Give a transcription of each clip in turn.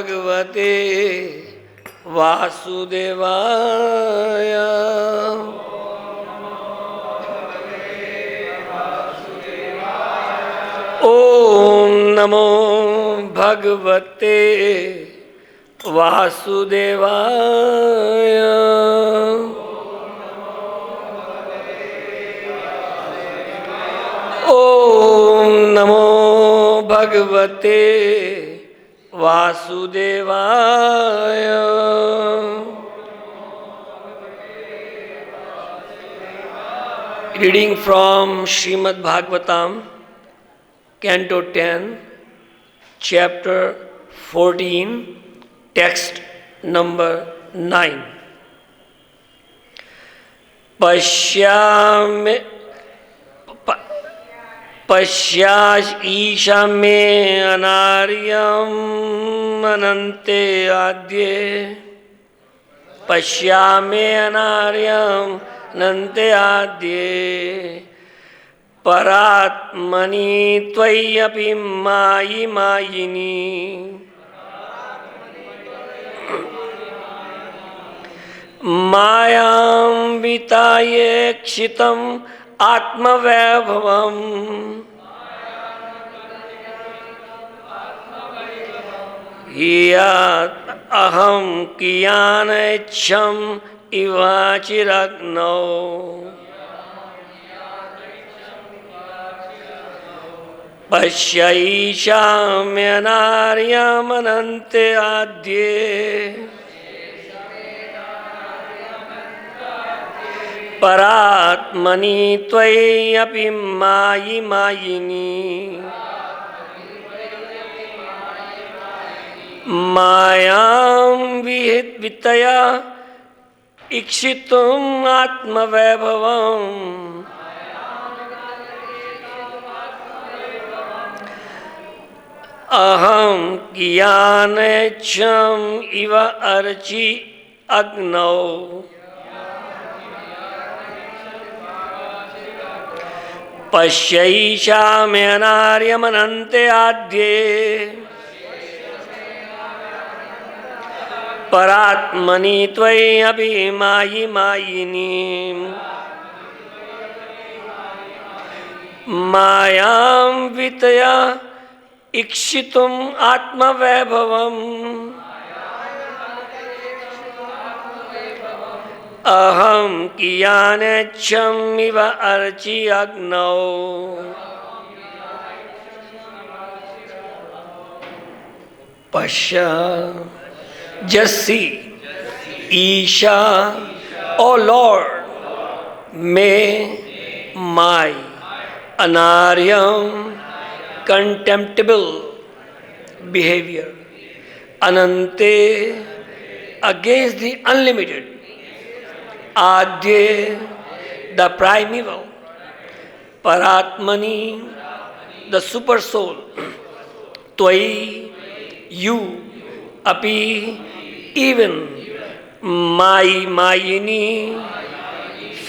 भगवते वासुदेवाय। ओम नमो भगवते वासुदेवाय। ओम नमो भगवते वासुदेवाय। Reading from Srimad Bhagavatam, Canto 10, Chapter 14, Text number 9. पश्याश Isha मे अनार्यम अनंते आद्ये। पश्यामे अनार्यम अनंते आद्ये। परात्मनि त्वय्यपि मायि मायिनी। मायां वितायेक्षितम् आत्मवैभवम्। यात् अहं कियानैच्छम् इवाचिरग्नौ। पश्यैषाम्यनार्यमनन्ते आद्ये। परात्मनि त्वय्यपि मायि मायिनी। मायां वितया इक्षितुम् आत्मवैभवम्। अहं कियानैच्छम् इव अर्चि अग्नौ। पश्यैषाम्यनार्यमनन्ते आद्ये। परात्मनि त्वय्यपि मायि मायिनी। मायां वितया इक्षितुम् आत्मवैभवम्। अहं कियानैच्छम् इव अर्चि अग्नौ। पश्य just see, Isha, O Lord, may my anaryam, contemptible behavior, anante, against the unlimited, adye, the primeval, paratmani, the super soul, twai, you, api, even Mayini,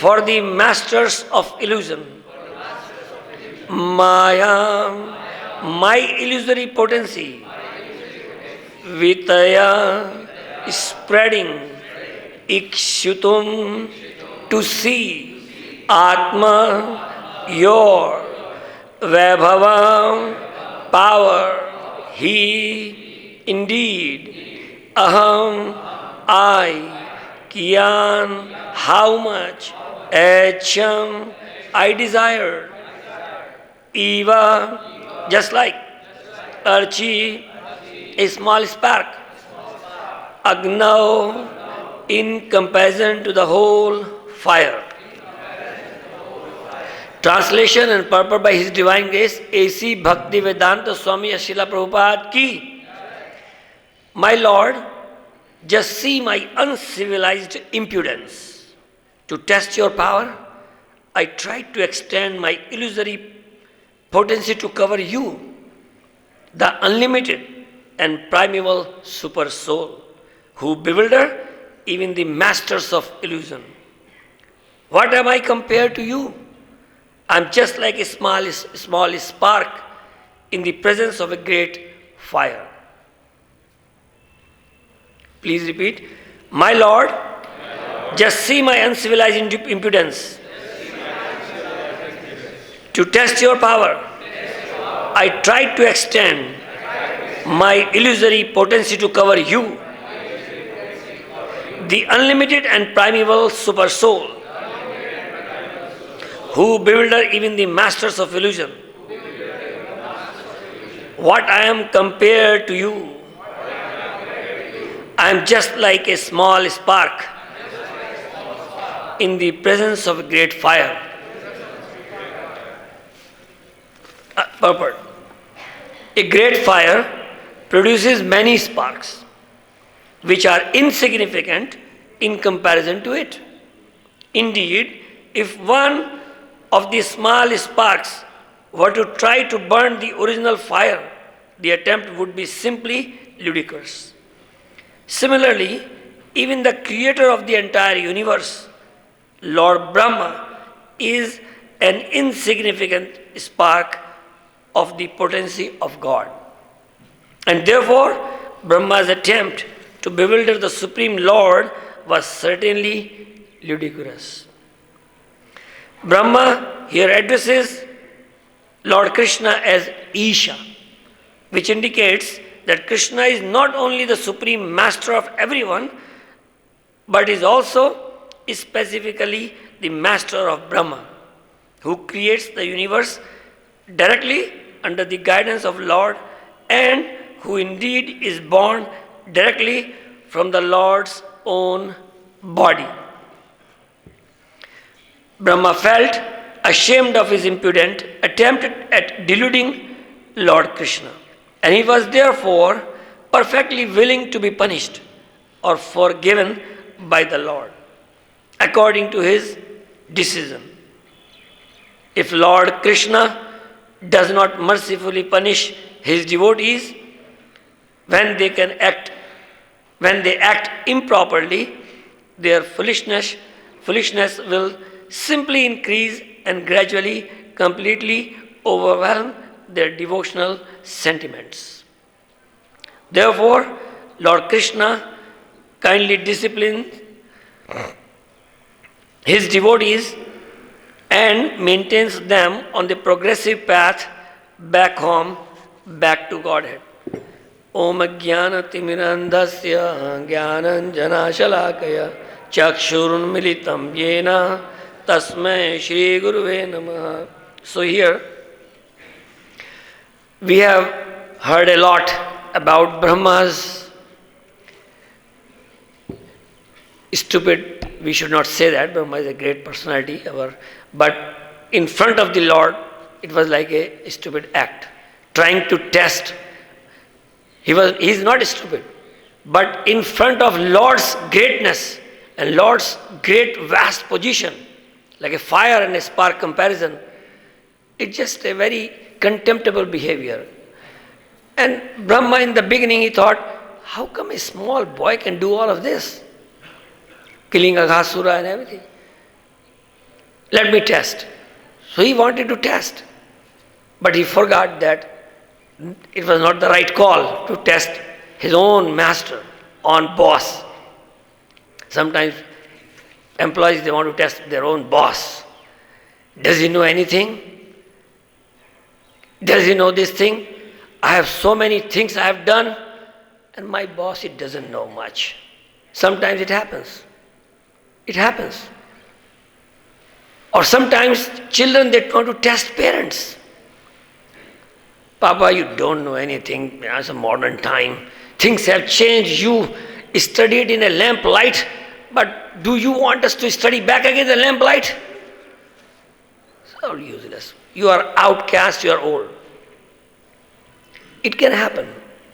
for the masters of illusion. Maya, my illusory potency. Vitaya, spreading. Ikshutum, to see. Atma, your. Vaibhavam, power. He, indeed. Aham, I, Kiyan, how much, Echam, I desire, Eva, just like, Archi, a small spark, Agnau, in comparison to the whole fire. Translation and purport by His Divine Grace, A.C. Bhaktivedanta Swami Srila Prabhupada Ki. My Lord, just see my uncivilized impudence. To test your power, I tried to extend my illusory potency to cover you, the unlimited and primeval super soul, who bewilder even the masters of illusion. What am I compared to you? I am just like a small spark in the presence of a great fire. Please repeat. My Lord, just see my uncivilized impudence. To test your power, I tried to extend my illusory potency to cover you, the unlimited and primeval super soul, who bewilder even the masters of illusion. What I am compared to you, I am just like a small spark in the presence of a great fire. Purport. A great fire produces many sparks, which are insignificant in comparison to it. Indeed, if one of the small sparks were to try to burn the original fire, the attempt would be simply ludicrous. Similarly, even the creator of the entire universe, Lord Brahma, is an insignificant spark of the potency of God. And therefore, Brahma's attempt to bewilder the Supreme Lord was certainly ludicrous. Brahma here addresses Lord Krishna as Isha, which indicates that Krishna is not only the supreme master of everyone, but is also specifically the master of Brahma, who creates the universe directly under the guidance of Lord, and who indeed is born directly from the Lord's own body. Brahma felt ashamed of his impudent attempt at deluding Lord Krishna, and he was therefore perfectly willing to be punished or forgiven by the Lord, according to his decision. If Lord Krishna does not mercifully punish his devotees when they act improperly, their foolishness will simply increase and gradually, completely overwhelm their devotional sentiments. Therefore, Lord Krishna kindly disciplines his devotees and maintains them on the progressive path back home, back to Godhead. Om Jnana Timirandhasya Jnananjana Shalakaya Chakshurunmilitam Yena Tasmai Shri Guruve Namaha. So here we have heard a lot about Brahma's stupid. We should not say that. Brahma is a great personality, but in front of the Lord, it was like a stupid act, trying to test. He is not stupid, but in front of Lord's greatness and Lord's great vast position, like a fire and a spark comparison, it's just a very contemptible behavior. And Brahma in the beginning, he thought, how come a small boy can do all of this? Killing Aghasura and everything. Let me test. So he wanted to test. But he forgot that it was not the right call to test his own master, own boss. Sometimes employees, they want to test their own boss. Does he know anything? Does he know this thing? I have so many things I have done, and my boss, it doesn't know much. Sometimes it happens. It happens. Or sometimes children, they want to test parents. Papa, you don't know anything. It's a modern time. Things have changed. You studied in a lamp light, but do you want us to study back again the lamp light? It's all useless. You are outcast, you are old. It can happen.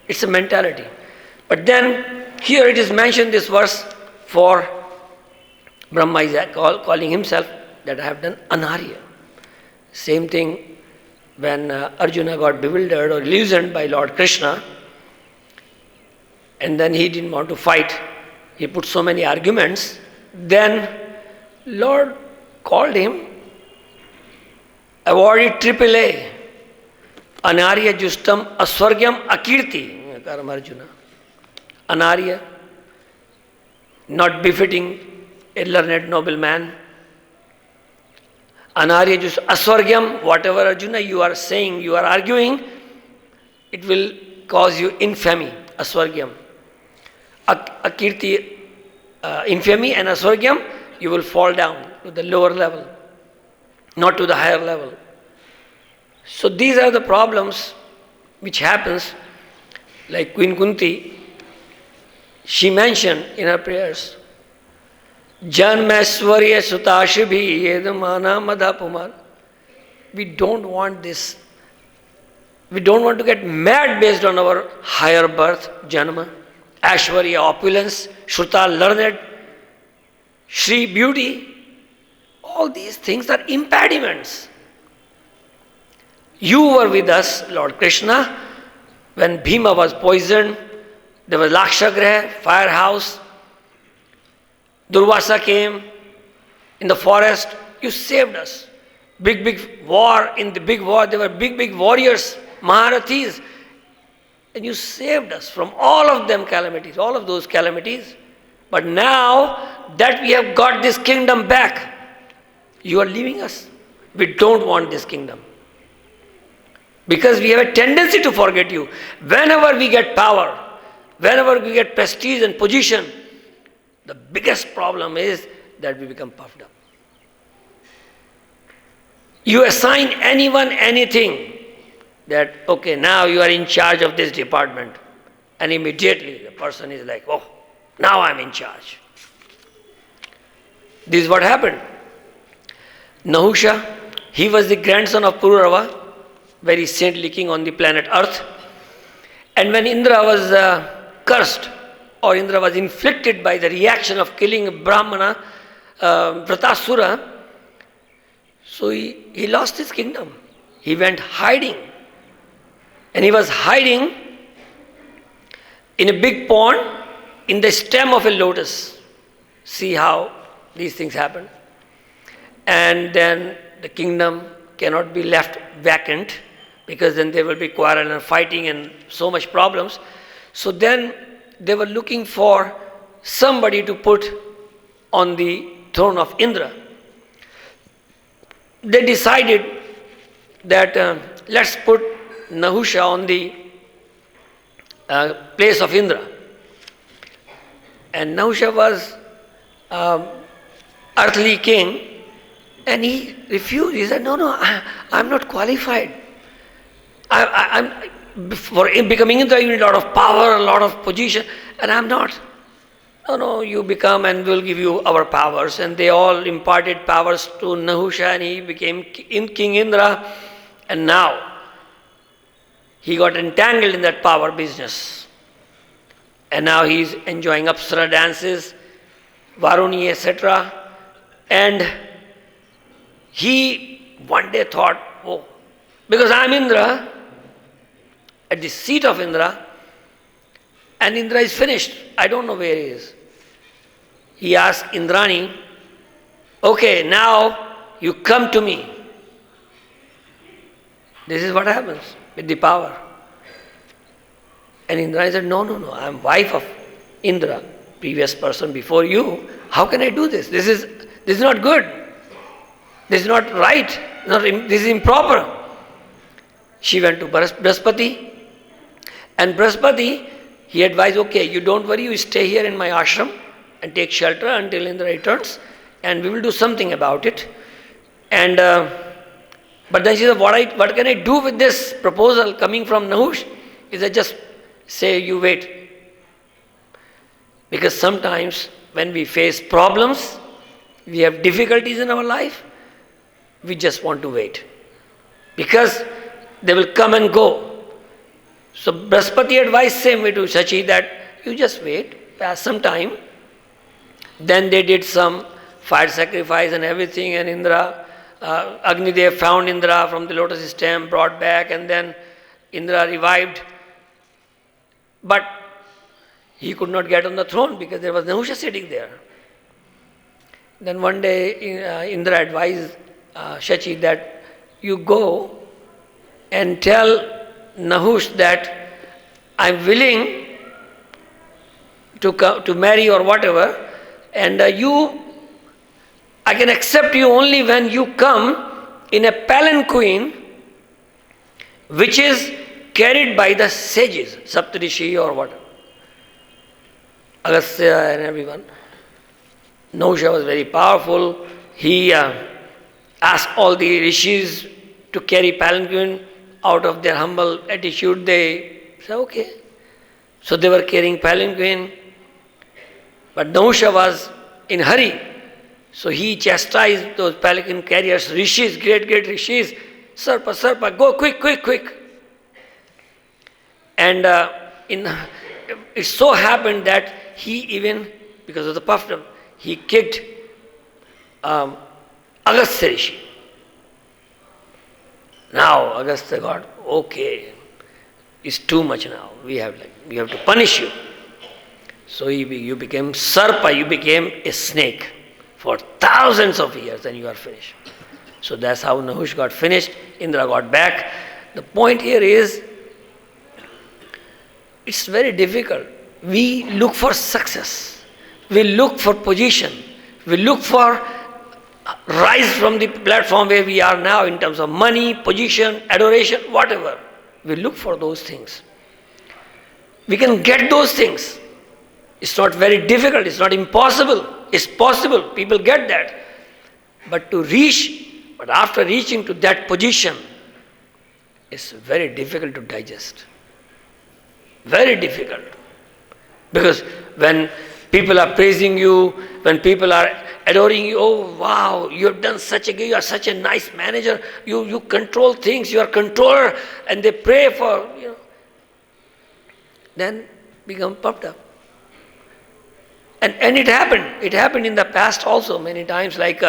It's a mentality. But then, here it is mentioned, this verse, for Brahma is calling himself that I have done anarya. Same thing when Arjuna got bewildered or illusioned by Lord Krishna, and then he didn't want to fight. He put so many arguments. Then Lord called him, awarded AAA, Anarya Justam Aswargyam Akirti, Karam Arjuna. Anarya, not befitting a learned nobleman. Anarya jus aswargyam, whatever Arjuna you are saying, you are arguing, it will cause you infamy, aswargyam. Akirti, infamy and aswargyam, you will fall down to the lower level, not to the higher level. So these are the problems which happens, like Queen Kunti, she mentioned in her prayers, Janmeswarya Sutashibhi Yedamana Madhapumar. We don't want this. We don't want to get mad based on our higher birth, Janma, Ashwarya, opulence, Shruta, learned, Shri, beauty. All these things are impediments. You were with us, Lord Krishna, when Bhima was poisoned. There was Lakshagraha, firehouse. Durvasa came in the forest. You saved us. Big war. In the big war, there were big warriors, Maharathis. And you saved us from all of them calamities, all of those calamities. But now that we have got this kingdom back, you are leaving us. We don't want this kingdom. Because we have a tendency to forget you. Whenever we get power, whenever we get prestige and position, the biggest problem is that we become puffed up. You assign anyone anything, that, okay, now you are in charge of this department. And immediately the person is like, oh, now I'm in charge. This is what happened. Nahusha, he was the grandson of Pururava, very saintly king on the planet Earth. And when Indra was cursed, or Indra was inflicted by the reaction of killing Brahmana, Vratasura, so he lost his kingdom. He went hiding. And he was hiding in a big pond in the stem of a lotus. See how these things happen. And then the kingdom cannot be left vacant, because then there will be quarrel and fighting and so much problems. So then they were looking for somebody to put on the throne of Indra. They decided that let's put Nahusha on the place of Indra. And Nahusha was earthly king, and he refused. He said, no, I'm not qualified. For becoming Indra, you need a lot of power, a lot of position, and I'm not. No, you become and we'll give you our powers. And they all imparted powers to Nahusha, and he became King Indra. And now he got entangled in that power business. And now he's enjoying Apsara dances, Varuni, etc. And he one day thought, oh, because I'm Indra, at the seat of Indra, and Indra is finished. I don't know where he is. He asked Indrani, okay, now you come to me. This is what happens with the power. And Indrani said, no, I'm wife of Indra, previous person before you. How can I do this? This is not good. This is not right. This is improper. She went to Brahaspati, and Brahaspati, he advised, okay, you don't worry, you stay here in my ashram and take shelter until Indra returns, and we will do something about it. And but then she said, what can I do with this proposal coming from Nahush? He said, just say you wait. Because sometimes when we face problems, we have difficulties in our life, we just want to wait. Because they will come and go. So Brahaspati advised same way to Shachi, that you just wait, pass some time. Then they did some fire sacrifice and everything, and Indra, Agnidev found Indra from the lotus stem, brought back, and then Indra revived. But he could not get on the throne because there was Nahusha sitting there. Then one day Indra advised Shachi that you go and tell Nahush that I'm willing to marry or whatever, And I can accept you only when you come in a palanquin which is carried by the sages, Saptarishi or what, Agastya and everyone. Nahusha was very powerful. He asked all the rishis to carry palanquin. Out of their humble attitude, they said, okay. So they were carrying palanquin. But Nahusha was in hurry. So he chastised those palanquin carriers, rishis, great rishis. Sarpa, Sarpa, go quick. And it so happened that he even, because of the puffdom, he kicked Agastya Rishi. Now Agastya got, okay, it's too much now. We have to punish you. So you became Sarpa, you became a snake for thousands of years, and you are finished. So that's how Nahush got finished. Indra got back. The point here is, it's very difficult. We look for success. We look for position. We look for rise from the platform where we are now in terms of money, position, adoration, whatever. We look for those things. We can get those things. It's not very difficult. It's not impossible. It's possible. People get that. But after reaching to that position, it's very difficult to digest. Very difficult. Because when people are praising you, when people are adoring you, oh wow, you have done you are such a nice manager, you control things, you are controller, and they pray for, then become puffed up. And it happened in the past also many times, like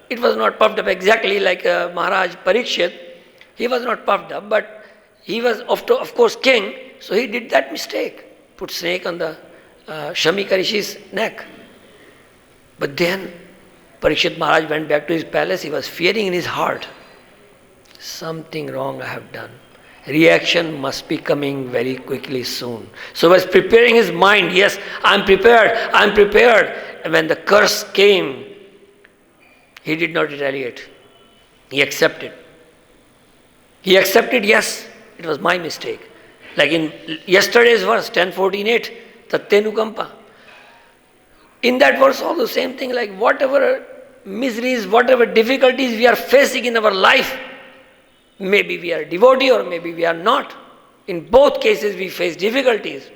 it was not puffed up exactly like Maharaj Parikshit. He was not puffed up, but he was of course king, so he did that mistake, put snake on the Shamika Rishi's neck. But then Parikshit Maharaj went back to his palace. He was fearing in his heart, something wrong I have done. Reaction must be coming very quickly soon. So he was preparing his mind. Yes, I'm prepared. And when the curse came, he did not retaliate. He accepted. Yes, it was my mistake. Like in yesterday's verse, 10:14:8, Tattenukampa. In that verse also the same thing, like whatever miseries, whatever difficulties we are facing in our life, maybe we are a devotee or maybe we are not. In both cases we face difficulties.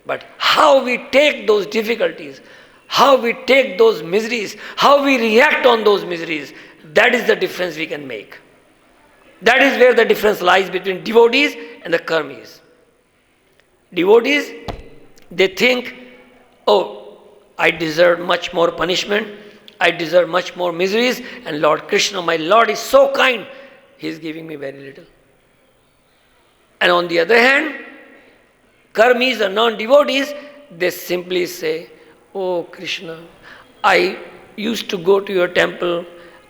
But how we take those difficulties, how we take those miseries, how we react on those miseries, that is the difference we can make. That is where the difference lies between devotees and the karmis. Devotees, they think, oh, I deserve much more punishment, I deserve much more miseries, and Lord Krishna, my Lord, is so kind, He is giving me very little. And on the other hand, karmis or non-devotees, they simply say, oh Krishna, I used to go to your temple,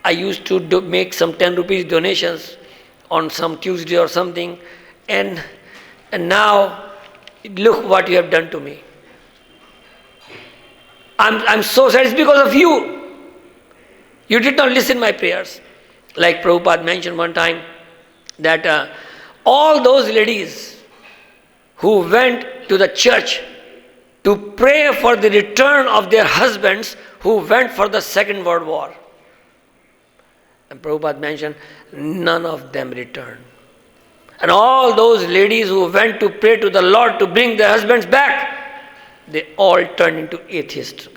I used to make some 10 rupees donations on some Tuesday or something, and now look what you have done to me. I'm so sad, it's because of you. You did not listen my prayers. Like Prabhupada mentioned one time, that all those ladies who went to the church to pray for the return of their husbands who went for the Second World War. And Prabhupada mentioned, none of them returned. And all those ladies who went to pray to the Lord to bring their husbands back, they all turned into atheists.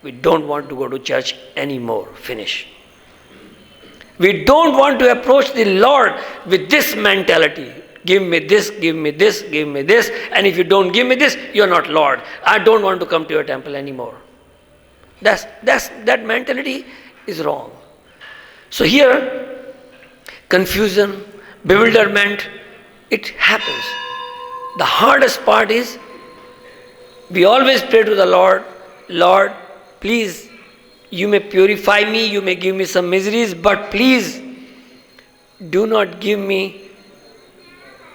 We don't want to go to church anymore. Finish. We don't want to approach the Lord with this mentality. Give me this, give me this, give me this. And if you don't give me this, you're not Lord. I don't want to come to your temple anymore. That mentality is wrong. So here, confusion, bewilderment, it happens. The hardest part is, we always pray to the Lord, Lord, please, you may purify me, you may give me some miseries, but please, do not give me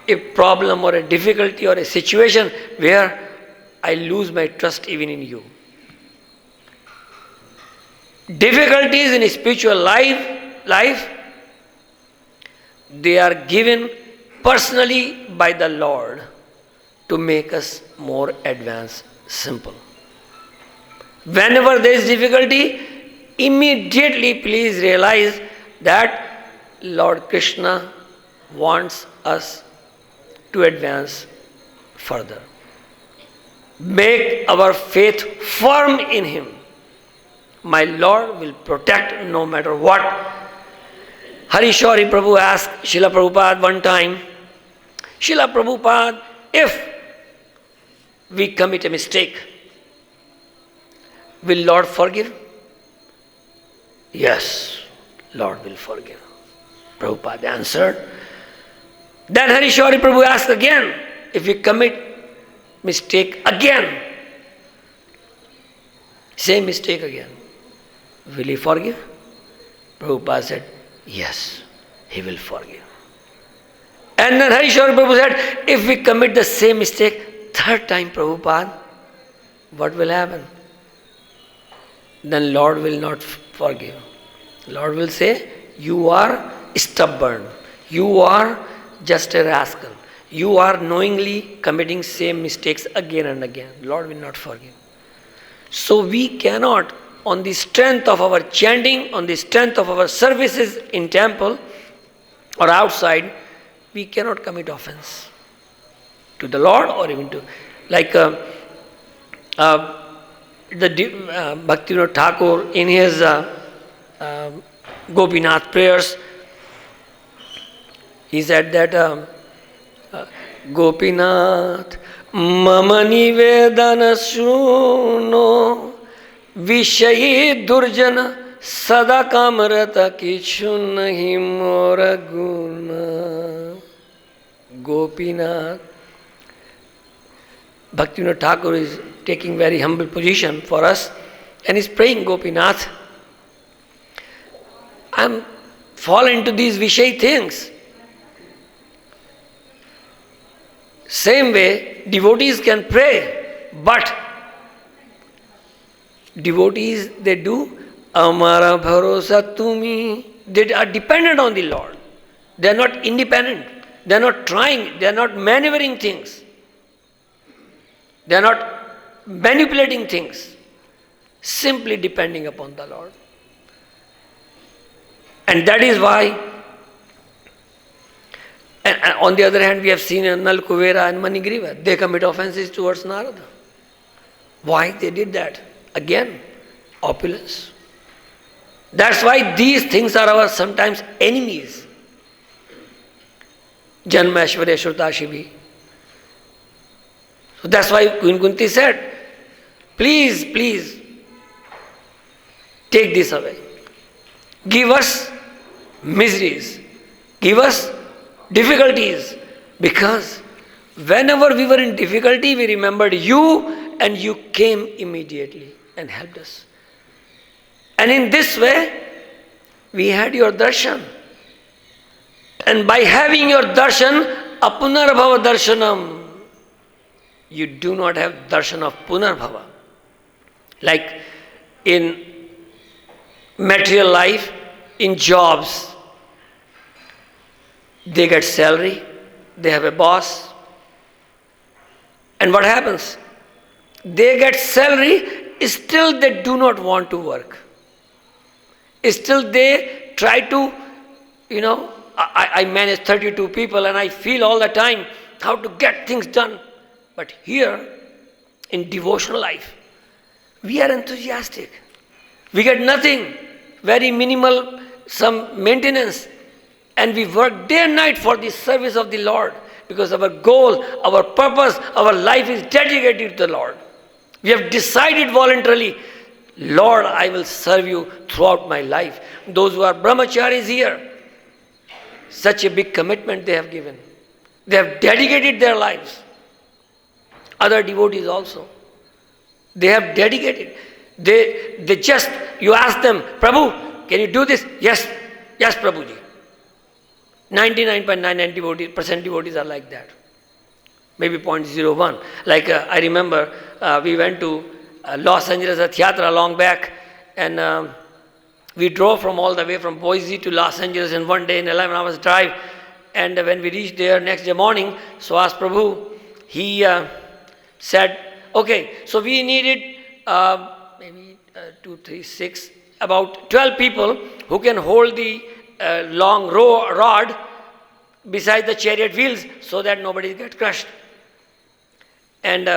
a problem or a difficulty or a situation where I lose my trust even in you. difficulties in spiritual life, they are given personally by the Lord to make us more advanced, simple. Whenever there is difficulty, immediately please realize that Lord Krishna wants us to advance further. Make our faith firm in Him. My Lord will protect no matter what. Harishwari Prabhu asked Srila Prabhupada one time, Srila Prabhupada, if we commit a mistake, will Lord forgive? Yes, Lord will forgive. Prabhupada answered. Then Harishwari Prabhu asked again, if we commit mistake again, same mistake again, will He forgive? Prabhupada said, yes, He will forgive. And then Harishwara Prabhu said, if we commit the same mistake third time, Prabhupada, what will happen? Then Lord will not forgive. Lord will say, you are stubborn. You are just a rascal. You are knowingly committing same mistakes again and again. Lord will not forgive. So we cannot, on the strength of our chanting, on the strength of our services in temple or outside, we cannot commit offense to the Lord or even to, like Bhaktivinoda Thakur in his Gopinath prayers, he said that Gopinath mama nivedana shruno vishayi durjana sada kamarata kichu nahi mora guna. Gopinath, Bhaktivinoda Thakur is taking very humble position for us and is praying, Gopinath, I am fallen into these Vishay things. Same way, devotees can pray, but devotees, they do Amara Bharosa Tumi. They are dependent on the Lord. They are not independent. They are not trying. They are not maneuvering things. They are not manipulating things. Simply depending upon the Lord. And that is why, and on the other hand, we have seen Nal Kuvera and Manigriva. They commit offenses towards Narada. Why they did that? Again, opulence. That's why these things are our sometimes enemies. Janma Aishwarya Shrutashibi. So that's why Queen Kunti said, please, please, take this away. Give us miseries. Give us difficulties. Because whenever we were in difficulty, we remembered you and you came immediately and helped us. And in this way, we had your darshan. And by having your darshan, apunarbhava darshanam, you do not have darshan of punarbhava. Like in material life, in jobs, they get salary, they have a boss. And what happens? They get salary, still they do not want to work. Still they try to, I manage 32 people and I feel all the time how to get things done. But here, in devotional life, we are enthusiastic. We get nothing, very minimal, some maintenance. And we work day and night for the service of the Lord. Because our goal, our purpose, our life is dedicated to the Lord. We have decided voluntarily, Lord, I will serve you throughout my life. Those who are brahmacharis here, such a big commitment they have given. They have dedicated their lives. Other devotees also. They have dedicated. They just, you ask them, Prabhu, can you do this? Yes, yes, Prabhuji. 99.99% devotees are like that. Maybe 0.01. Like I remember we went to Los Angeles Rath Yatra long back, and We drove from all the way from Boise to Los Angeles in one day in 11 hours drive. And when we reached there next day morning, so asked Prabhu, he said, okay, so we needed maybe 2, 3, 6, about 12 people who can hold the long rod beside the chariot wheels so that nobody gets crushed. And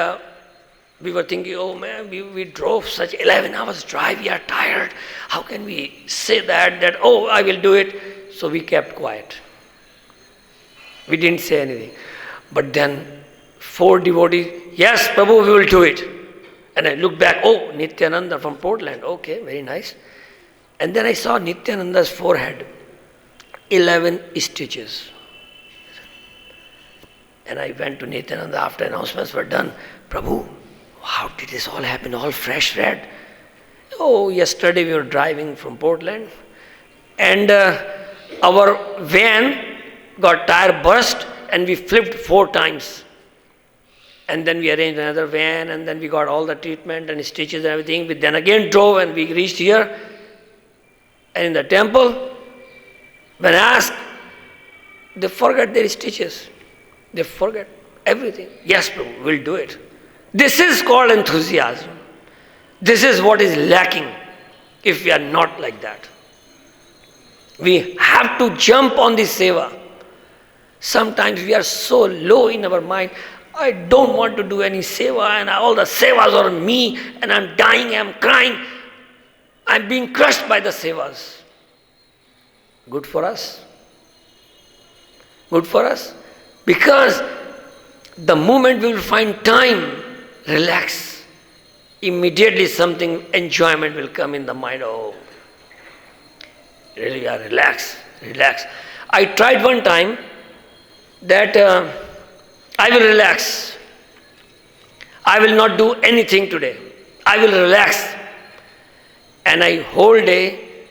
we were thinking, oh man, we drove such 11 hours drive, we are tired. How can we say that, oh, I will do it? So we kept quiet. We didn't say anything. But then 4 devotees, yes, Prabhu, we will do it. And I looked back, oh, Nityananda from Portland. Okay, very nice. And then I saw Nityananda's forehead, 11 stitches. And I went to Nityananda after announcements were done. Prabhu, how did this all happen? All fresh red. Oh, yesterday we were driving from Portland and our van got tire burst and we flipped 4 times. And then we arranged another van and then we got all the treatment and stitches and everything. We then again drove and we reached here. And in the temple, when asked, they forgot their stitches. They forget everything. Yes, Prabhu, we'll do it. This is called enthusiasm. This is what is lacking if we are not like that. We have to jump on the seva. Sometimes we are so low in our mind, I don't want to do any seva and all the sevas are on me and I'm dying, I'm crying. I'm being crushed by the sevas. Good for us. Good for us. Because the moment we will find time, relax, immediately something, enjoyment will come in the mind. Oh, really, relax, relax. I tried one time that I will relax. I will not do anything today. I will relax. And I whole day,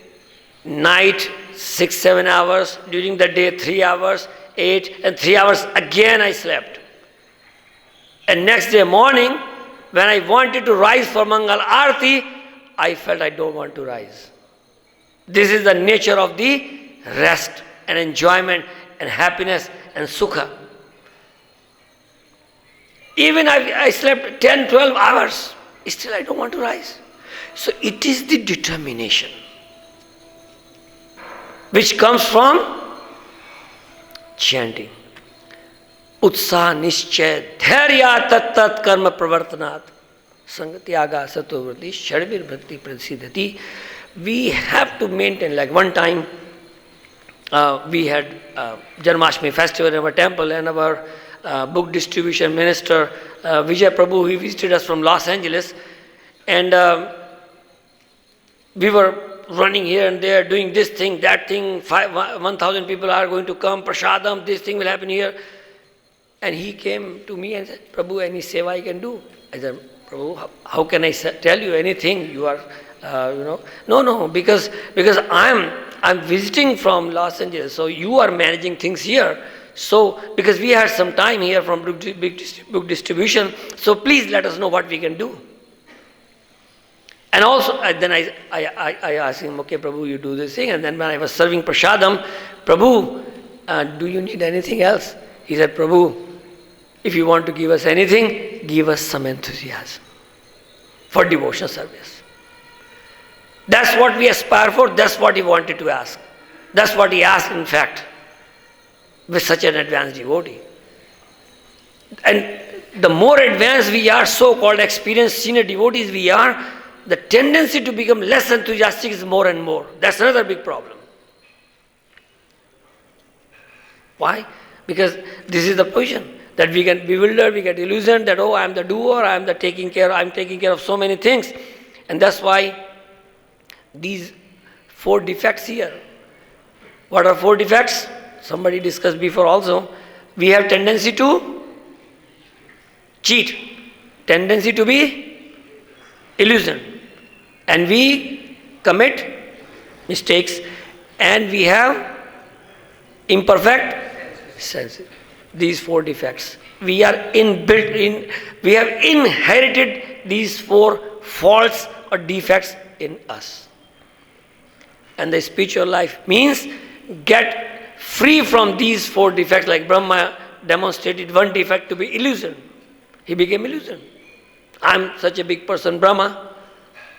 night, 6, 7 hours, during the day 3 hours, 8 and 3 hours again I slept. And next day morning, when I wanted to rise for Mangal Aarti, I felt I don't want to rise. This is the nature of the rest and enjoyment and happiness and sukha. Even I slept 10, 12 hours, still I don't want to rise. So it is the determination which comes from chanting. Utsaha nischay dhairya tat tat karma pravartanat sangatyaga satovrati shadvir bhakti prasiddhati. We have to maintain, like one time we had Janmashtami festival in our temple and our book distribution minister Vijay Prabhu, he visited us from Los Angeles and we were running here and there, doing this thing, that thing, 1,000 people are going to come, prasadam, this thing will happen here. And he came to me and said, Prabhu, any seva I can do? I said, Prabhu, how can I tell you anything? You are, no, because I'm visiting from Los Angeles, so you are managing things here. So, because we had some time here from book distribution, so please let us know what we can do. And also, then I asked him, okay, Prabhu, you do this thing. And then when I was serving prasadam, Prabhu, do you need anything else? He said, Prabhu, if you want to give us anything, give us some enthusiasm for devotional service. That's what we aspire for. That's what he wanted to ask. That's what he asked, in fact, with such an advanced devotee. And the more advanced we are, so-called experienced senior devotees we are, the tendency to become less enthusiastic is more and more. That's another big problem. Why? Because this is the position that we get bewildered, we get illusioned that, oh, I am the doer, I am the taking care of so many things. And that's why these 4 defects here. What are 4 defects? Somebody discussed before also. We have tendency to cheat, tendency to be illusion, and we commit mistakes, and we have imperfect sense. These 4 defects. We are we have inherited these 4 faults or defects in us. and the spiritual life means get free from these four defects. Like Brahma demonstrated one defect to be illusion. He became illusion. I'm such a big person, Brahma.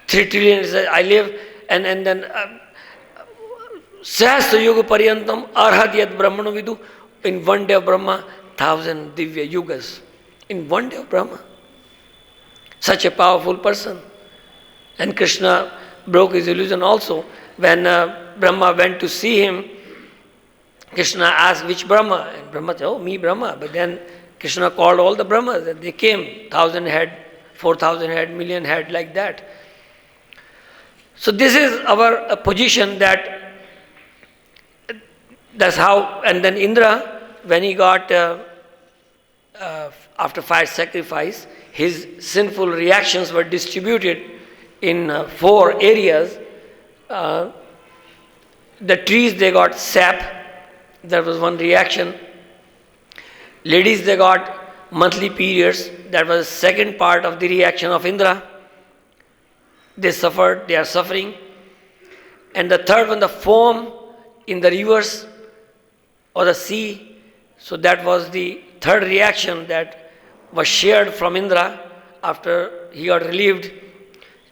3 trillion I live, and then Sahasra Yuga Paryantam Arhat Yad Brahmano Vidu. In one day of Brahma, 1,000 Divya Yugas. In one day of Brahma. Such a powerful person. And Krishna broke his illusion also. When Brahma went to see him, Krishna asked, which Brahma? And Brahma said, oh, me Brahma. But then Krishna called all the Brahmas and they came, 1,000 head, 4,000 head, million head, like that. So this is our position, that's how. And then Indra, when he got, after fire sacrifice, his sinful reactions were distributed in 4 areas. The trees, they got sap. That was one reaction. Ladies, they got monthly periods. That was the second part of the reaction of Indra. They suffered, they are suffering. And the third one, the foam in the rivers or the sea. So that was the third reaction that was shared from Indra after he got relieved.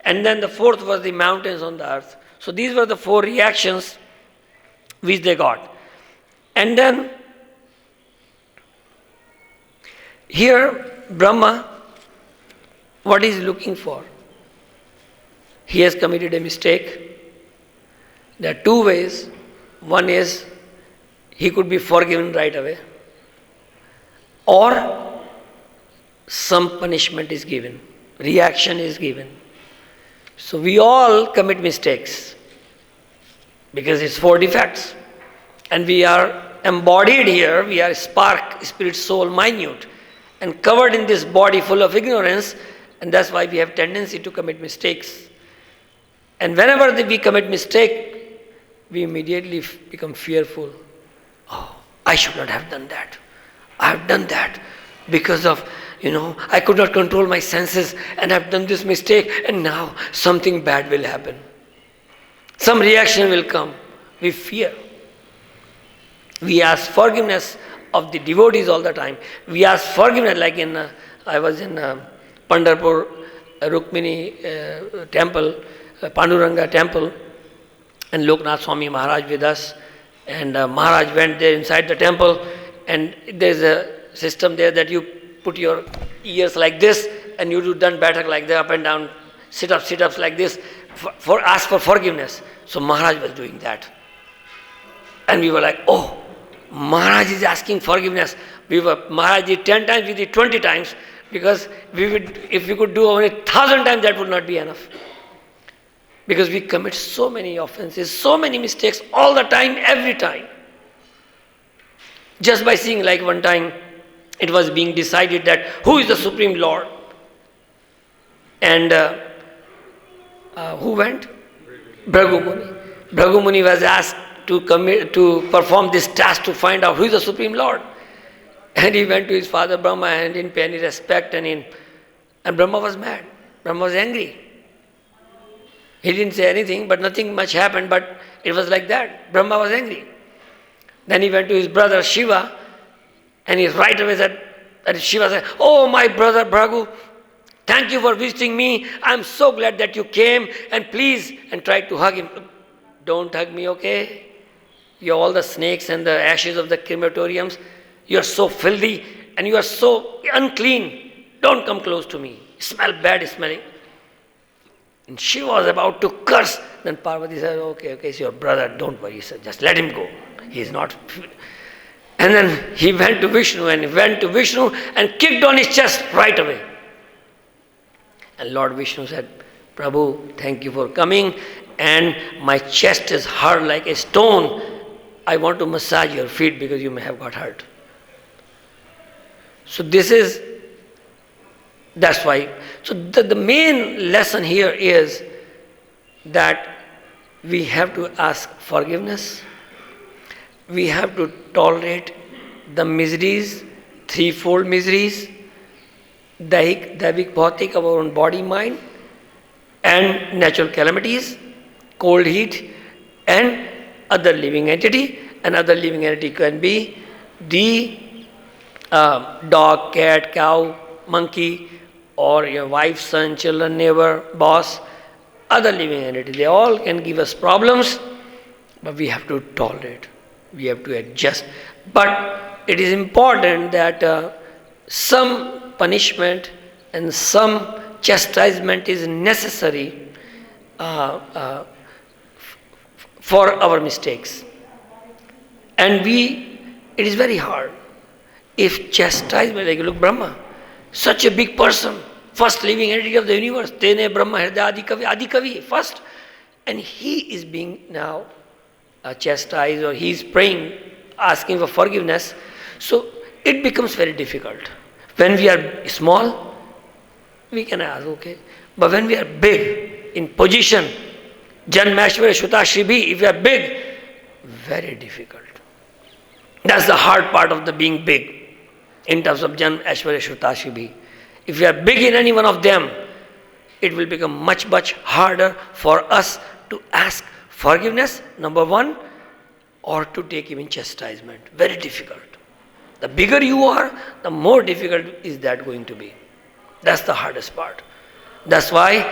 And then the fourth was the mountains on the earth. So these were the 4 reactions which they got. And then here Brahma, what is he looking for? He has committed a mistake. There are 2 ways. One is he could be forgiven right away, or some punishment is given, reaction is given. So we all commit mistakes because it's 4 defects. And we are embodied here, we are spark, spirit, soul, minute, and covered in this body full of ignorance, and that's why we have tendency to commit mistakes. And whenever we commit mistake, we immediately become fearful. Oh, I should not have done that. I have done that because of, I could not control my senses and I've done this mistake, and now something bad will happen. Some reaction will come. We fear. We ask forgiveness of the devotees all the time. We ask forgiveness, like I was in Pandharpur Rukmini temple, Panduranga temple, and Loknath Swami Maharaj with us. And Maharaj went there inside the temple, and there's a system there that you put your ears like this, and you do done better like that, up and down, sit-ups like this, ask for forgiveness. So Maharaj was doing that. And we were like, oh, Maharaj is asking forgiveness. Maharaj did 10 times, we did 20 times, because if we could do only 1,000 times, that would not be enough. Because we commit so many offenses, so many mistakes all the time, every time. Just by seeing, like one time, it was being decided that who is the Supreme Lord? And who went? Bhrigu Muni. Bhrigu Muni was asked to perform this task to find out who is the Supreme Lord. And he went to his father Brahma and didn't pay any respect, and Brahma was mad. Brahma was angry. He didn't say anything, but nothing much happened, but it was like that. Brahma was angry. Then he went to his brother Shiva, and he right away said, and Shiva said, oh, my brother Bhrigu, thank you for visiting me. I'm so glad that you came, and please, and tried to hug him. Don't hug me, okay? You're all the snakes and the ashes of the crematoriums. You're so filthy, and you are so unclean. Don't come close to me. You smell bad smelling. And Shiva was about to curse. Then Parvati said, okay, it's your brother, don't worry, sir. Just let him go. He's not. And then he went to Vishnu and kicked on his chest right away. And Lord Vishnu said, Prabhu, thank you for coming, and my chest is hard like a stone. I want to massage your feet because you may have got hurt. So that's why. So the main lesson here is that we have to ask forgiveness. We have to tolerate the miseries, threefold miseries, daihik, daivik, bhautik, our own body, mind, and natural calamities, cold, heat, and other living entity. Another living entity can be the dog, cat, cow, monkey, or your wife, son, children, neighbor, boss, other living entity. They all can give us problems, but we have to tolerate. We have to adjust. But it is important that some punishment and some chastisement is necessary for our mistakes. And it is very hard. If chastisement, like look, Brahma, such a big person, first living entity of the universe, Tene Brahma Hridaya Adi Kavi, first, and he is being now chastised, or he is praying, asking for forgiveness. So it becomes very difficult. When we are small, we can ask, okay. But when we are big, in position, Janmashvara Shuta Shribi, if we are big, very difficult. That's the hard part of the being big, in terms of Jan, Ashwarya, Shruta, Shibhi. If we are big in any one of them, it will become much, much harder for us to ask forgiveness, number one, or to take even chastisement. Very difficult. The bigger you are, the more difficult is that going to be. That's the hardest part. That's why,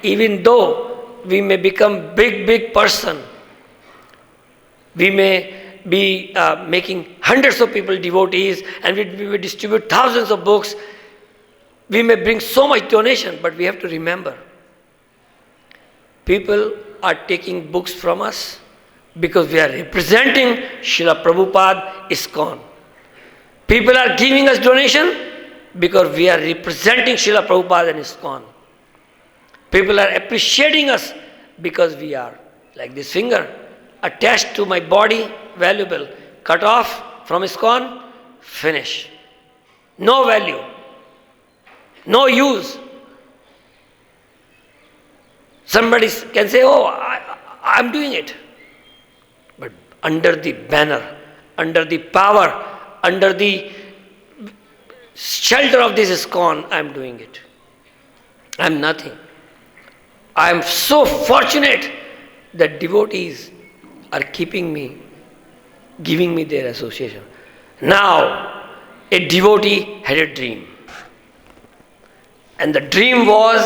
even though we may become big person, we may be making hundreds of people devotees, and we may distribute thousands of books. We may bring so much donation, but we have to remember, people are taking books from us because we are representing Srila Prabhupada ISKCON. People are giving us donation because we are representing Srila Prabhupada and ISKCON. People are appreciating us because we are, like this finger, attached to my body, valuable. Cut off from ISKCON, finish. No value. No use. Somebody can say, oh, I'm doing it. But under the banner, under the power, under the shelter of this ISKCON, I'm doing it. I'm nothing. I'm so fortunate that devotees are keeping me, giving me their association. Now, a devotee had a dream. And the dream was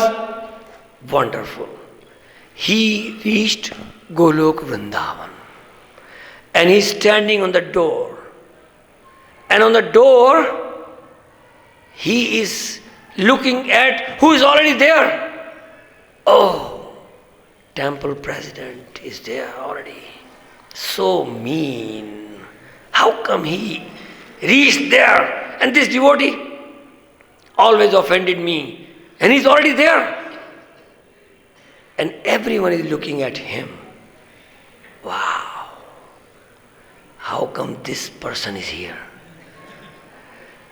wonderful. He reached Golok Vrindavan. And he's standing on the door. And on the door, he is looking at who is already there. Oh, temple president is there already. So mean. How come he reached there? And this devotee always offended me. And he's already there. And everyone is looking at him. Wow. How come this person is here?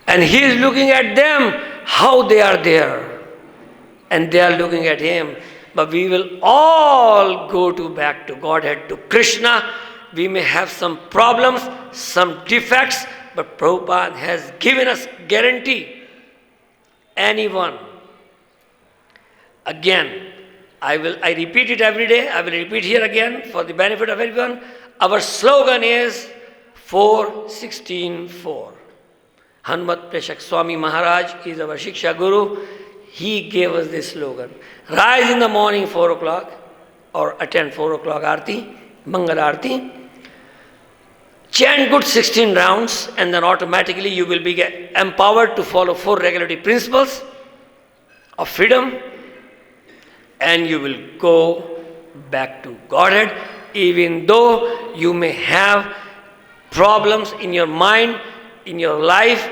And he is looking at them, how they are there. And they are looking at him. But we will all go back to Godhead, to Krishna. We may have some problems, some defects, but Prabhupada has given us guarantee. Anyone. Again, I repeat it every day. I will repeat here again for the benefit of everyone. Our slogan is 4:16:4. Hanumat Preshak Swami Maharaj is our Shiksha Guru. He gave us this slogan. Rise in the morning 4 o'clock or attend 4 o'clock Aarti, Mangal Aarti. Chant good 16 rounds, and then automatically you will be empowered to follow 4 regulative principles of freedom, and you will go back to Godhead, even though you may have problems in your mind, in your life.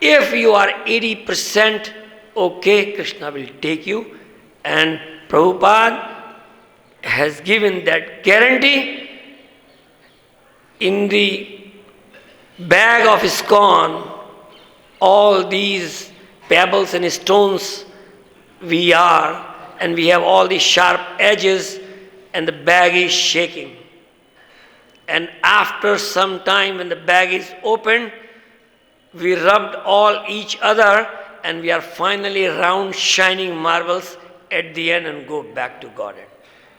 If you are 80% okay, Krishna will take you, and Prabhupada has given that guarantee. In the bag of ISKCON, all these pebbles and stones we are, and we have all these sharp edges, and the bag is shaking. And after some time, when the bag is opened, we rubbed all each other, and we are finally round shining marbles at the end and go back to Godhead.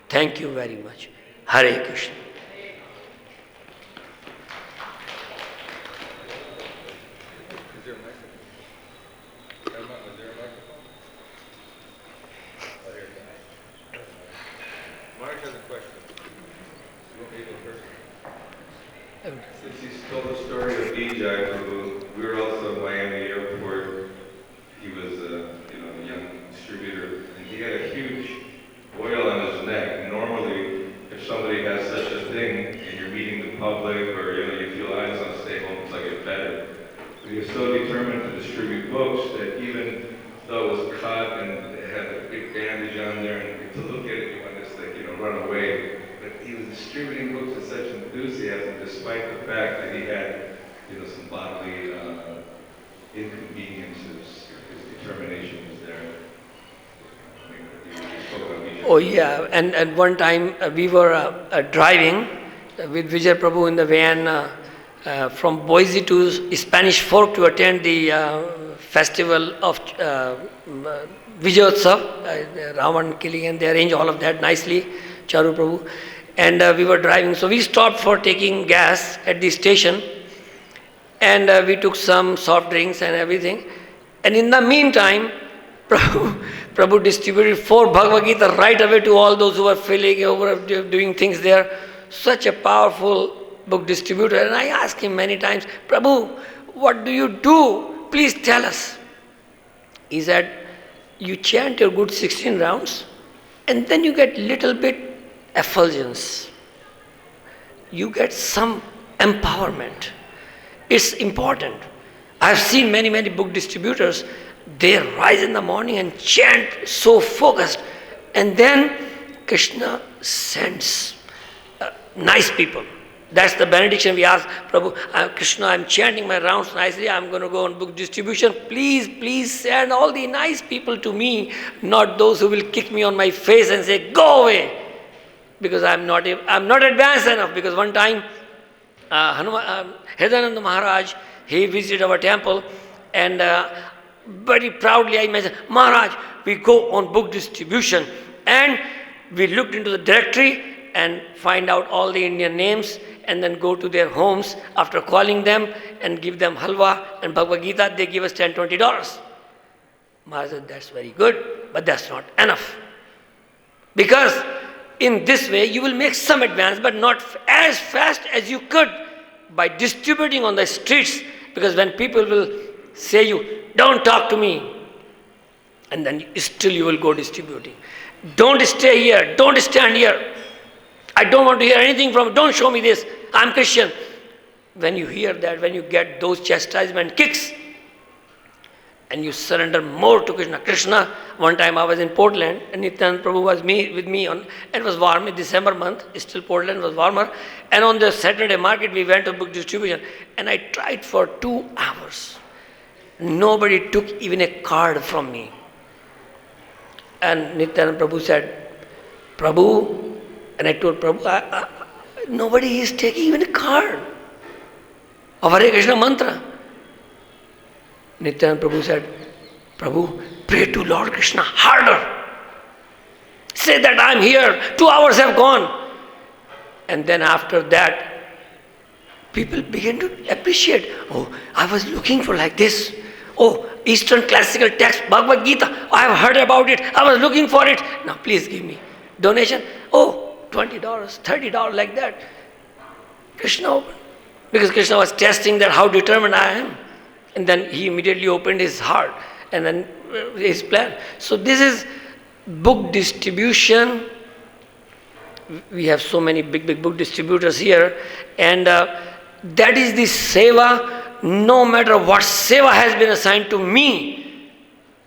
Thank you very much. Hare Krishna. Since you told the story of Vijay Prabhu, we were also in Miami Airport. He was a young distributor, and he had a huge boil on his neck. Normally, if somebody has such a thing and you're meeting the public, or you feel I just want to stay home until I get better. But he was so determined to distribute books that even though it was cut and it had a big bandage on there, and to look at it, you want to just run away. But he was distributing books with such enthusiasm, despite the fact that he had, some bodily inconveniences. His determination was there. Oh yeah, and one time we were driving with Vijay Prabhu in the van from Boise to Spanish Fork to attend the festival of Vijayotsav, Ravan killing, and they arranged all of that nicely, Charu Prabhu. And we were driving, so we stopped for taking gas at the station, and we took some soft drinks and everything. And in the meantime, Prabhu distributed 4 Bhagavad Gita right away to all those who were filling, who were doing things there. Such a powerful book distributor. And I asked him many times, Prabhu, what do you do? Please tell us. He said, you chant your good 16 rounds, and then you get little bit effulgence. You get some empowerment. It's important. I've seen many book distributors, they rise in the morning and chant so focused, and then Krishna sends nice people. That's the benediction we ask, Prabhu, Krishna, I'm chanting my rounds nicely, I'm going to go on book distribution. Please send all the nice people to me, not those who will kick me on my face and say, go away. Because I'm not advanced enough. Because one time, Hridayananda Maharaj, he visited our temple, and very proudly I mentioned, Maharaj, we go on book distribution. And we looked into the directory and find out all the Indian names, and then go to their homes after calling them and give them halwa and Bhagavad Gita. They give us $10, $20. Maharaj said, that's very good, but that's not enough. Because in this way, you will make some advance, but not as fast as you could by distributing on the streets. Because when people will say you, don't talk to me, and then still you will go distributing. Don't stay here, don't stand here. I don't want to hear anything from you, don't show me this, I'm Christian. When you hear that, when you get those chastisement kicks, and you surrender more to Krishna. Krishna, one time I was in Portland, and Nityananda Prabhu was with me, and it was warm in December month, still Portland was warmer, and on the Saturday market we went to book distribution, and I tried for 2 hours. Nobody took even a card from me. And Nityananda Prabhu said, Prabhu, and I told Prabhu, nobody is taking even a card of Hare Krishna mantra. Nityananda Prabhu said, Prabhu, pray to Lord Krishna harder. Say that I'm here, 2 hours have gone. And then after that, people began to appreciate, oh, I was looking for like this. Oh, Eastern classical text, Bhagavad Gita, I have heard about it, I was looking for it. Now please give me donation. Oh, $20, $30, like that. Krishna opened. Because Krishna was testing that how determined I am. And then he immediately opened his heart and then his plan. So this is book distribution. We have so many big book distributors here, and that is the seva. No matter what seva has been assigned to me,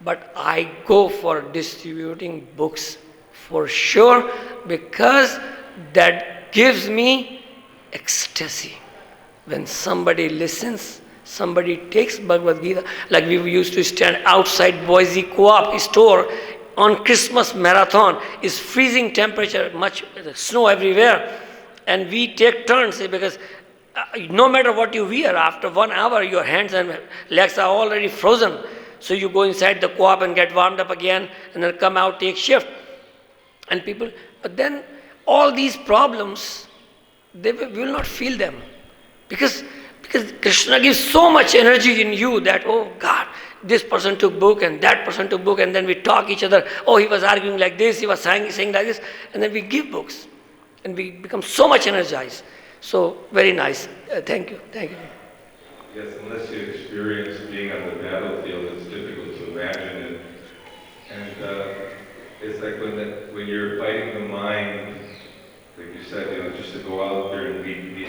but I go for distributing books for sure, because that gives me ecstasy. When somebody listens, somebody takes Bhagavad Gita, like we used to stand outside Boise Co-op store on Christmas marathon, is freezing temperature, much snow everywhere, and we take turns, because no matter what you wear, after 1 hour your hands and legs are already frozen. So you go inside the co-op and get warmed up again, and then come out, take shift. And people, but then all these problems, we will not feel them. Because Krishna gives so much energy in you that, oh God, this person took book and that person took book, and then we talk each other, oh, he was arguing like this, he was saying like this, and then we give books and we become so much energized. So very nice. Thank you. Yes, unless you experience being on the battlefield, it's difficult to imagine it. And it's like when you're fighting the mind, like you said, just to go out there and meet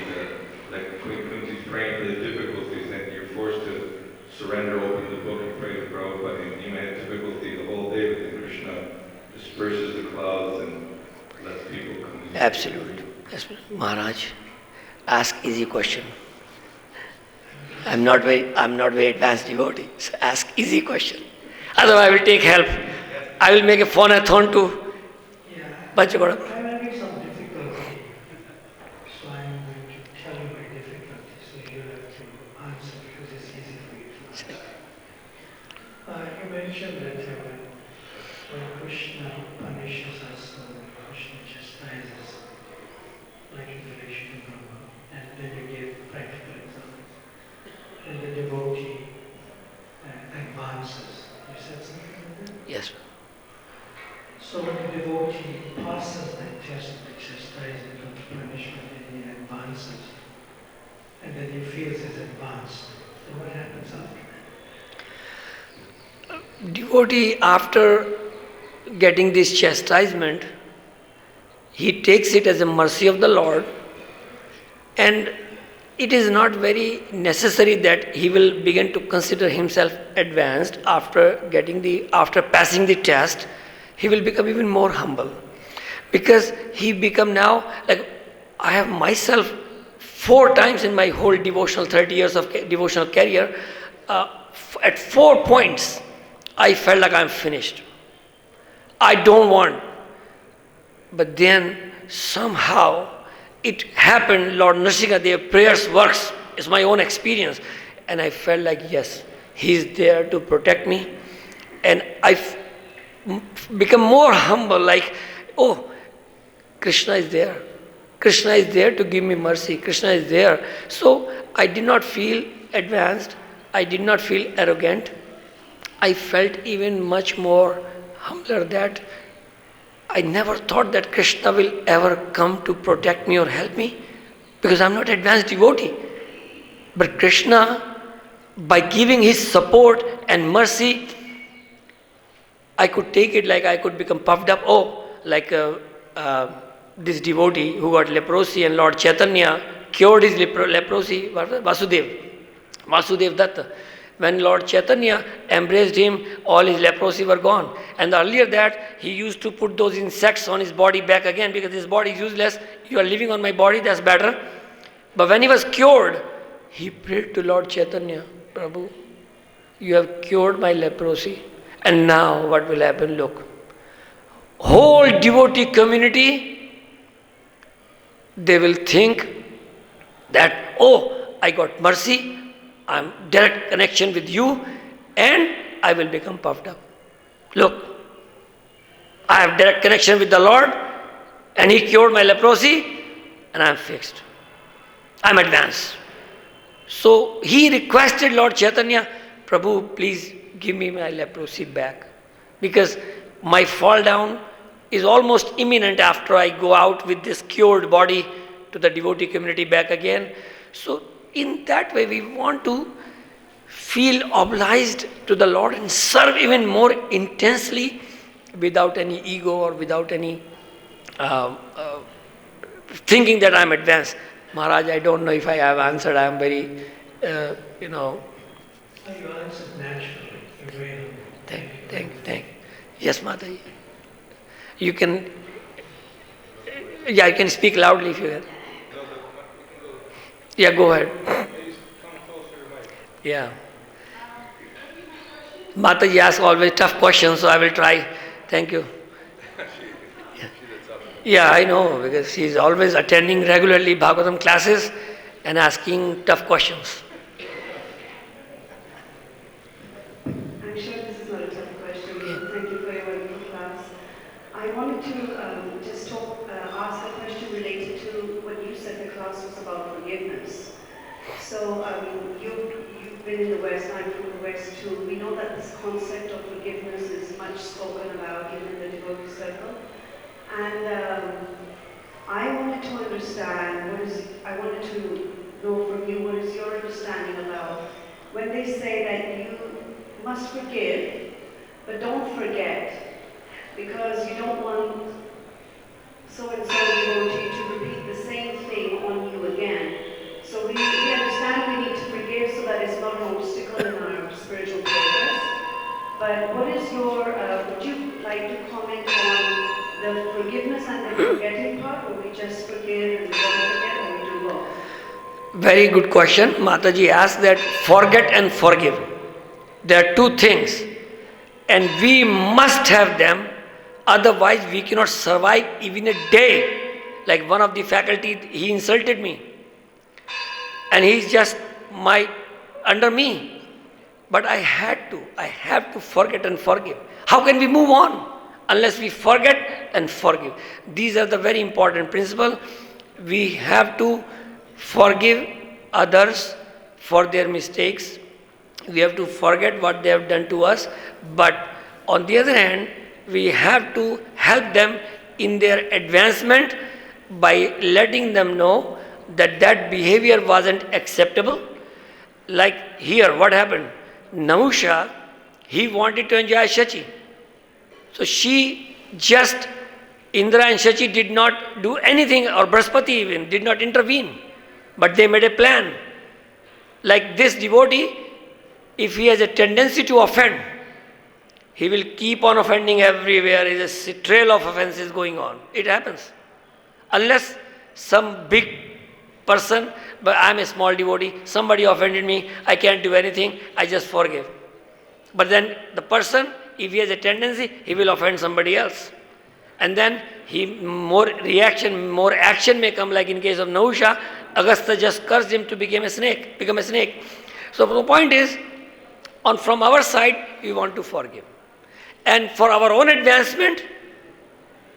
like Queen Kunti's praying for the difficulties, and you're forced to surrender, open the book, and pray to Prabhupada. And you may have difficulty the whole day, but then Krishna disperses the clouds and lets people come. Absolutely. Maharaj, ask easy question. I'm not very advanced devotee, so ask easy question. Otherwise I will take help. I will make a phone-a-thon to Bachagoda. I'm having some difficulty, so I'm going to tell you my difficulty, so you have to answer because it's easy for you to answer. You mentioned that when Krishna punishes us, or when Krishna chastises, like in relation to Brahma, and then you gave practical examples, and the devotee advances. You said something like that? Yes. So when the devotee passes that test of the chastisement or the punishment and he advances, and then he feels he's advanced, then what happens after that? Devotee, after getting this chastisement, he takes it as a mercy of the Lord, and it is not very necessary that he will begin to consider himself advanced after passing the test. He will become even more humble, because he become now, like, I have myself 4 times in my whole devotional 30 years of devotional career, at 4 points I felt like I'm finished. I don't want. But then somehow it happened, Lord Nrsimhadev prayers works, it's my own experience, and I felt like, yes, he is there to protect me, and I become more humble, like, oh, Krishna is there. Krishna is there to give me mercy. Krishna is there. So I did not feel advanced. I did not feel arrogant. I felt even much more humbler that I never thought that Krishna will ever come to protect me or help me, because I'm not advanced devotee. But Krishna, by giving his support and mercy, I could take it like I could become puffed up. Oh, like this devotee who got leprosy, and Lord Chaitanya cured his leprosy, Vasudev Datta. When Lord Chaitanya embraced him, all his leprosy were gone. And earlier that, he used to put those insects on his body back again, because his body is useless. You are living on my body, that's better. But when he was cured, he prayed to Lord Chaitanya, Prabhu, you have cured my leprosy. And now what will happen? Look, whole devotee community, they will think that, oh, I got mercy, I'm direct connection with you, and I will become puffed up. Look, I have direct connection with the Lord, and he cured my leprosy, and I'm fixed. I'm advanced. So he requested Lord Chaitanya, Prabhu, please give me my leprosy back, because my fall down is almost imminent after I go out with this cured body to the devotee community back again. So in that way we want to feel obliged to the Lord and serve even more intensely without any ego or without any thinking that I'm advanced. Maharaj, I don't know if I have answered. I am very, You answered naturally. You're very humble. Thank you. Yes, Mataji. You can, yeah, you can speak loudly if you can. Yeah, go ahead. Yeah. Mataji asks always tough questions, so I will try. Thank you. Yeah, I know, because she is always attending regularly Bhagavatam classes and asking tough questions. I'm sure this is not a tough question. Thank you for your wonderful class. I wanted to just ask a question related to what you said the class was about forgiveness. So you've been in the West, I'm from the West too. We know that this concept of forgiveness is much spoken about even in the devotee circle. And I wanted to understand, I wanted to know from you, what is your understanding about when they say that you must forgive, but don't forget, because you don't want so-and-so devotee to repeat the same thing on you again. So we understand we need to forgive so that it's not an obstacle in our spiritual progress. But what is would you like to comment on the forgiveness and the forgetting part, or we just forgive and we don't forget, or we do both? Very good question. Mataji asked that forget and forgive. There are two things, and we must have them, otherwise we cannot survive even a day. Like one of the faculty, he insulted me, and he's just under me. But I have to forget and forgive. How can we move on unless we forget and forgive? These are the very important principles. We have to forgive others for their mistakes. We have to forget what they have done to us. But on the other hand, we have to help them in their advancement by letting them know that that behavior wasn't acceptable. Like here, what happened? Namusha, he wanted to enjoy Shachi. So she just, Indra and Shachi did not do anything, or Brahaspati even did not intervene. But they made a plan. Like this devotee, if he has a tendency to offend, he will keep on offending everywhere. There is a trail of offenses going on. It happens. Unless some big person, but I am a small devotee, somebody offended me, I can't do anything, I just forgive. But then the person, if he has a tendency, he will offend somebody else. And then more action may come, like in case of Nahusha, Agastya just cursed him to become a snake. So the point is, from our side, we want to forgive. And for our own advancement,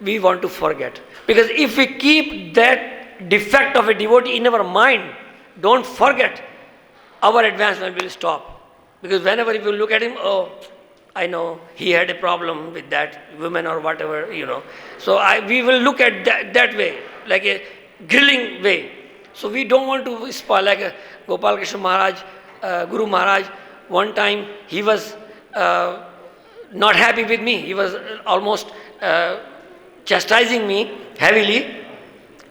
we want to forget. Because if we keep that defect of a devotee in our mind, don't forget, our advancement will stop. Because whenever you look at him, oh, I know he had a problem with that woman or whatever, So we will look at that way, like a grilling way. So we don't want to spoil, like Gopal Krishna Maharaj, Guru Maharaj, one time he was not happy with me. He was almost chastising me heavily.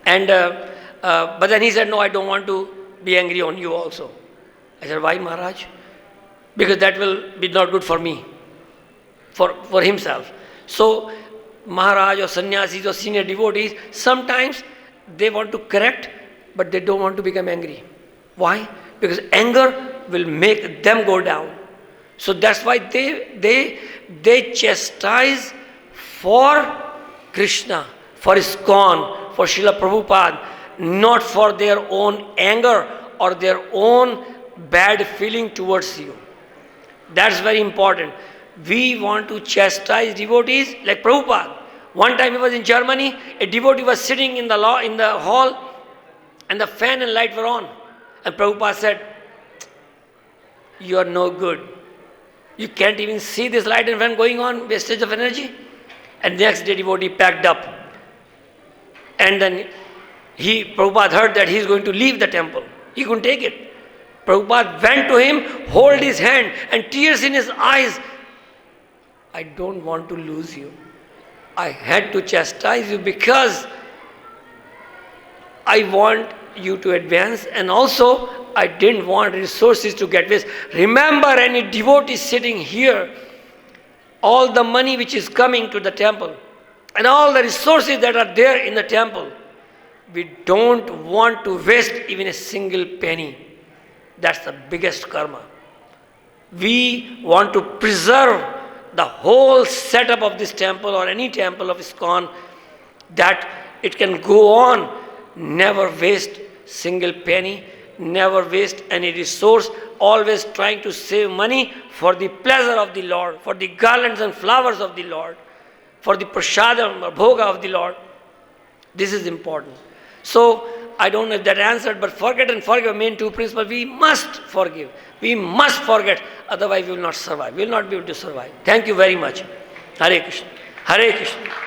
And but then he said, no, I don't want to be angry on you also. I said, why, Maharaj? Because that will be not good for me, for himself. So Maharaj or sannyasis or senior devotees, sometimes they want to correct, but they don't want to become angry. Why? Because anger will make them go down. So that's why they chastise for Krishna, for ISKCON, for Srila Prabhupada, not for their own anger or their own bad feeling towards you. That's very important. We want to chastise devotees like Prabhupada. One time he was in Germany, a devotee was sitting in the hall, and the fan and light were on. And Prabhupada said, you are no good. You can't even see this light and fan going on, wastage of energy. And next day devotee packed up. And then Prabhupada heard that he is going to leave the temple. He couldn't take it. Prabhupada went to him, hold his hand, and tears in his eyes. I don't want to lose you. I had to chastise you because I want you to advance, and also I didn't want resources to get waste. Remember, any devotee sitting here, all the money which is coming to the temple and all the resources that are there in the temple, we don't want to waste even a single penny. That's the biggest karma. We want to preserve the whole setup of this temple or any temple of ISKCON, that it can go on, never waste single penny, never waste any resource, always trying to save money for the pleasure of the Lord, for the garlands and flowers of the Lord. for the prasadam or bhoga of the Lord. This is important. So, I don't know if that answered, but forget and forgive, main two principles. We must forgive. We must forget, otherwise we will not survive. We will not be able to survive. Thank you very much. Hare Krishna. Hare Krishna.